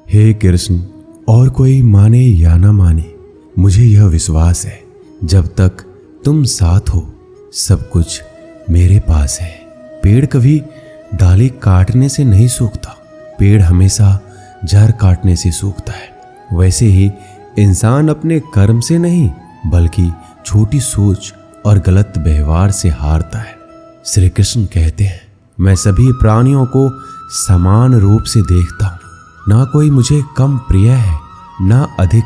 हे कृष्ण, और कोई माने या ना माने, मुझे यह विश्वास है जब तक तुम साथ हो सब कुछ मेरे पास है। पेड़ कभी डाली काटने से नहीं सूखता, पेड़ हमेशा जड़ काटने से सूखता है। वैसे ही इंसान अपने कर्म से नहीं बल्कि छोटी सोच और गलत व्यवहार से हारता है। श्री कृष्ण कहते हैं, मैं सभी प्राणियों को समान रूप से देखता हूँ, ना कोई मुझे कम प्रिय है ना अधिक,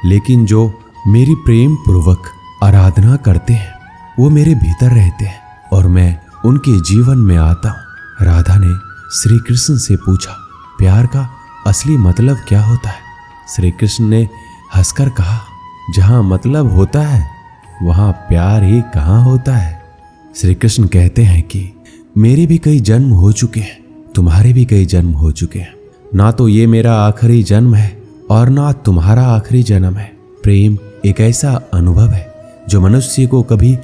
लेकिन जो मेरी प्रेम पूर्वक आराधना करते हैं वो मेरे भीतर रहते हैं और मैं उनके जीवन में आता हूँ। राधा ने श्री कृष्ण से पूछा, प्यार का असली मतलब क्या होता है? श्री कृष्ण ने हंसकर कहा, जहाँ मतलब होता है वहाँ प्यार ही कहाँ होता है। श्री कृष्ण कहते हैं कि मेरे भी कई जन्म हो चुके हैं, तुम्हारे भी कई जन्म हो चुके हैं, ना तो ये मेरा आखिरी जन्म है और ना तुम्हारा आखिरी जन्म है। प्रेम एक ऐसा अनुभव है जो मनुष्य को कभी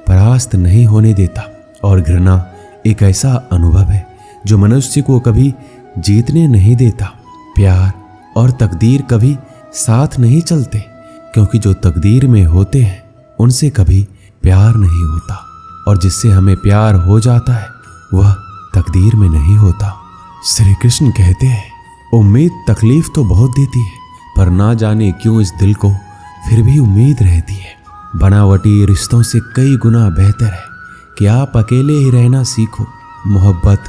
परास्त नहीं होने देता और घृणा एक ऐसा अनुभव है जो मनुष्य को कभी जीतने नहीं देता। प्यार और तकदीर कभी साथ नहीं चलते, क्योंकि जो तकदीर में होते हैं उनसे कभी प्यार नहीं होता और जिससे हमें प्यार हो जाता है वह तकदीर में नहीं होता। श्री कृष्ण कहते हैं, उम्मीद तकलीफ तो बहुत देती है, पर ना जाने क्यों इस दिल को फिर भी उम्मीद रहती है। बनावटी रिश्तों से कई गुना बेहतर है कि आप अकेले ही रहना सीखो। मोहब्बत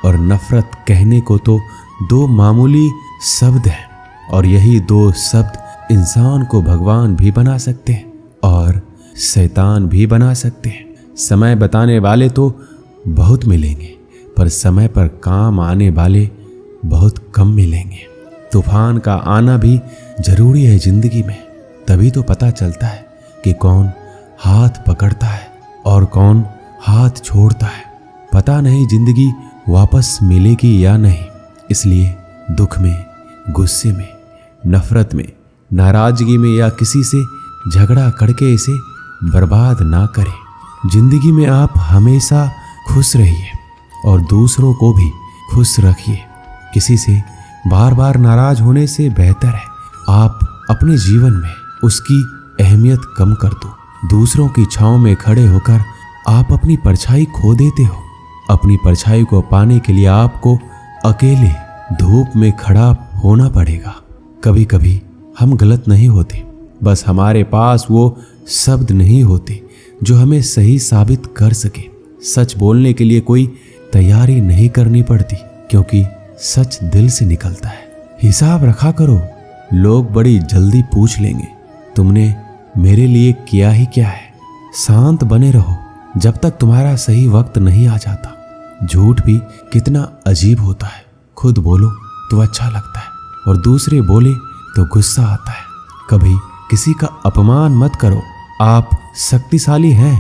और नफरत कहने को तो दो मामूली शब्द हैं और यही दो शब्द इंसान को भगवान भी बना सकते हैं और शैतान भी बना सकते हैं। समय बताने वाले तो बहुत मिलेंगे, पर समय पर काम आने वाले बहुत कम मिलेंगे। तूफान का आना भी जरूरी है जिंदगी में, तभी तो पता चलता है कि कौन हाथ पकड़ता है और कौन हाथ छोड़ता है। पता नहीं जिंदगी वापस मिलेगी या नहीं, इसलिए दुख में, गुस्से में, नफरत में, नाराजगी में या किसी से झगड़ा करके इसे बर्बाद ना करें। जिंदगी में आप हमेशा खुश रहिए और दूसरों को भी खुश रखिए। किसी से बार बार नाराज होने से बेहतर है आप अपने जीवन में उसकी अहमियत कम कर दो। दूसरों की छांव में खड़े होकर आप अपनी परछाई खो देते हो। अपनी परछाई को पाने के लिए आपको अकेले धूप में खड़ा होना पड़ेगा। कभी कभी हम गलत नहीं होते, बस हमारे पास वो शब्द नहीं होते जो हमें सही साबित कर सके। सच बोलने के लिए कोई तैयारी नहीं करनी पड़ती, क्योंकि सच दिल से निकलता है। हिसाब रखा करो, लोग बड़ी जल्दी पूछ लेंगे तुमने मेरे लिए किया ही क्या है। शांत बने रहो जब तक तुम्हारा सही वक्त नहीं आ जाता। झूठ भी कितना अजीब होता है, खुद बोलो तो अच्छा लगता है और दूसरे बोले तो गुस्सा आता है। कभी किसी का अपमान मत करो। आप शक्तिशाली हैं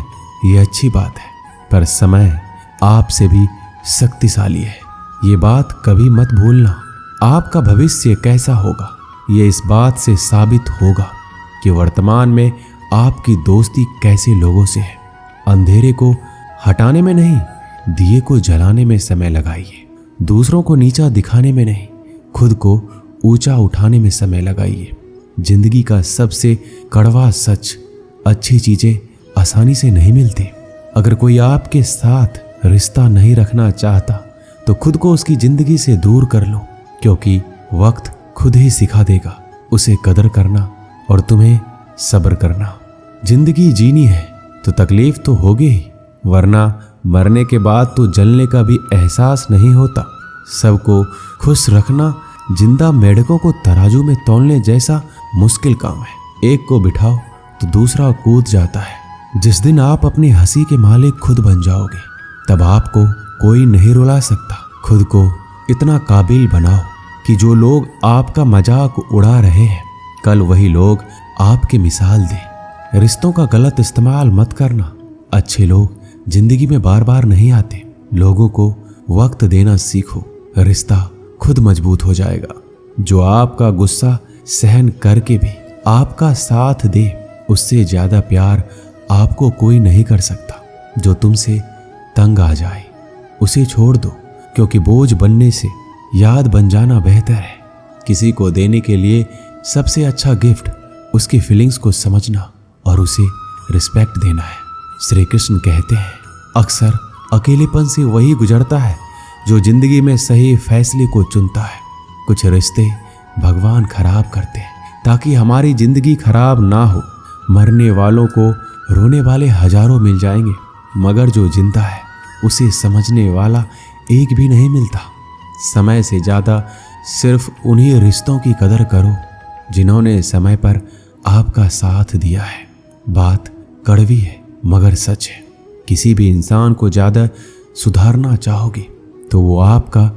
ये अच्छी बात है, पर समय आपसे भी शक्तिशाली है, ये बात कभी मत भूलना। आपका भविष्य कैसा होगा ये इस बात से साबित होगा कि वर्तमान में आपकी दोस्ती कैसे लोगों से है। अंधेरे को हटाने में नहीं, दिए को जलाने में समय लगाइए। दूसरों को नीचा दिखाने में नहीं, खुद को ऊंचा उठाने में समय लगाइए। जिंदगी का सबसे कड़वा सच, अच्छी चीजें आसानी से नहीं मिलती। अगर कोई आपके साथ रिश्ता नहीं रखना चाहता तो खुद को उसकी जिंदगी से दूर कर लो, क्योंकि वक्त खुद ही सिखा देगा उसे कदर करना और तुम्हें सब्र करना। जिंदगी जीनी है तो तकलीफ तो होगी ही, वरना मरने के बाद तो जलने का भी एहसास नहीं होता। सबको खुश रखना जिंदा मेढकों को तराजू में तौलने जैसा मुश्किल काम है। एक को बिठाओ तो दूसरा कूद जाता है। जिस दिन आप अपनी हंसी के मालिक खुद बन जाओगे तब आपको कोई नहीं रुला सकता। खुद को इतना काबिल बनाओ कि जो लोग आपका मजाक उड़ा रहे हैं कल वही लोग आपकी मिसाल दें। रिश्तों का गलत इस्तेमाल मत करना। अच्छे लोग जिंदगी में बार बार नहीं आते। लोगों को वक्त देना सीखो, रिश्ता खुद मजबूत हो जाएगा। जो आपका गुस्सा सहन करके भी आपका साथ दे, उससे ज्यादा प्यार आपको कोई नहीं कर सकता। जो तुमसे तंग आ जाए उसे छोड़ दो, क्योंकि बोझ बनने से याद बन जाना बेहतर है। किसी को देने के लिए सबसे अच्छा गिफ्ट उसकी फीलिंग्स को समझना और उसे रिस्पेक्ट देना है। श्री कृष्ण कहते हैं, अक्सर अकेलेपन से वही गुजरता है जो जिंदगी में सही फैसले को चुनता है। कुछ रिश्ते भगवान खराब करते हैं ताकि हमारी जिंदगी खराब ना हो। मरने वालों को रोने वाले हजारों मिल जाएंगे, मगर जो जिंदा है उसे समझने वाला एक भी नहीं मिलता। समय से ज्यादा सिर्फ उन्हीं रिश्तों की कदर करो जिन्होंने समय पर आपका साथ दिया है। बात कड़वी है मगर सच है। किसी भी इंसान को ज्यादा सुधारना चाहोगे तो वो आपका